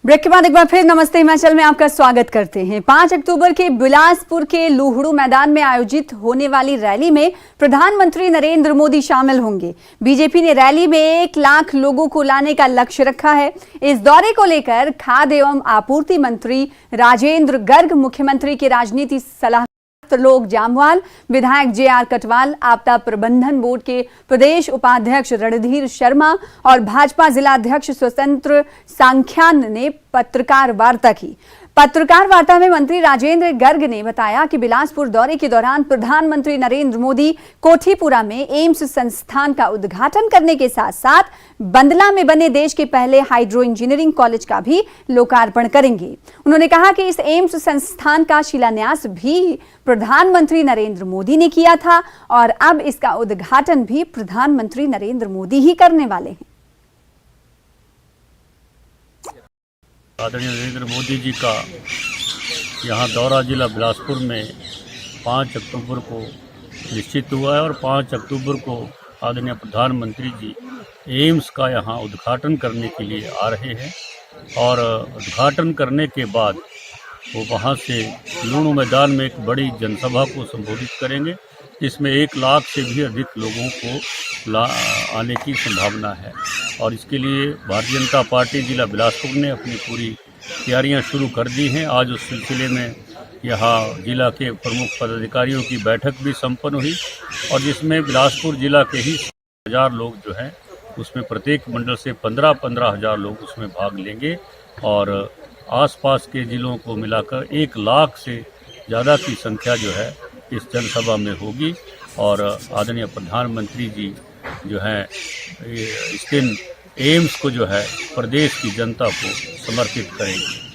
Break के बाद एक बार फिर नमस्ते हिमाचल में आपका स्वागत करते हैं। 5 अक्टूबर के बिलासपुर के लूहड़ू मैदान में आयोजित होने वाली रैली में प्रधानमंत्री नरेंद्र मोदी शामिल होंगे। बीजेपी ने रैली में 1 लाख लोगों को लाने का लक्ष्य रखा है। इस दौरे को लेकर खाद्य एवं आपूर्ति मंत्री राजेंद्र गर्ग, मुख्यमंत्री के राजनीति सलाहकार त्रिलोक जामवाल, विधायक जे.आर. कटवाल, आपदा प्रबंधन बोर्ड के प्रदेश उपाध्यक्ष रणधीर शर्मा और भाजपा जिलाध्यक्ष स्वतंत्र सांख्यान ने पत्रकार वार्ता की। पत्रकार वार्ता में मंत्री राजेंद्र गर्ग ने बताया कि बिलासपुर दौरे के दौरान प्रधानमंत्री नरेंद्र मोदी कोठीपुरा में एम्स संस्थान का उद्घाटन करने के साथ साथ बंदला में बने देश के पहले हाइड्रो इंजीनियरिंग कॉलेज का भी लोकार्पण करेंगे। उन्होंने कहा कि इस एम्स संस्थान का शिलान्यास भी प्रधानमंत्री नरेंद्र मोदी ने किया था और अब इसका उद्घाटन भी प्रधानमंत्री नरेंद्र मोदी ही करने वाले हैं। आदरणीय नरेंद्र मोदी जी का यहाँ दौरा जिला बिलासपुर में 5 अक्टूबर को निश्चित हुआ है और 5 अक्टूबर को आदरणीय प्रधानमंत्री जी एम्स का यहाँ उद्घाटन करने के लिए आ रहे हैं और उद्घाटन करने के बाद वो वहाँ से लूहड़ू मैदान में एक बड़ी जनसभा को संबोधित करेंगे, जिसमें 1 लाख से भी अधिक लोगों को आने की संभावना है। और इसके लिए भारतीय जनता पार्टी जिला बिलासपुर ने अपनी पूरी तैयारियां शुरू कर दी हैं। आज उस सिलसिले में यहाँ जिला के प्रमुख पदाधिकारियों की बैठक भी संपन्न हुई और जिसमें बिलासपुर जिला के ही 1000 लोग जो हैं उसमें प्रत्येक मंडल से 15-15 हज़ार लोग उसमें भाग लेंगे और आसपास के जिलों को मिलाकर 1 लाख से ज़्यादा की संख्या जो है इस जनसभा में होगी और आदरणीय प्रधानमंत्री जी जो है इस दिन एम्स को जो है प्रदेश की जनता को समर्पित करेंगे।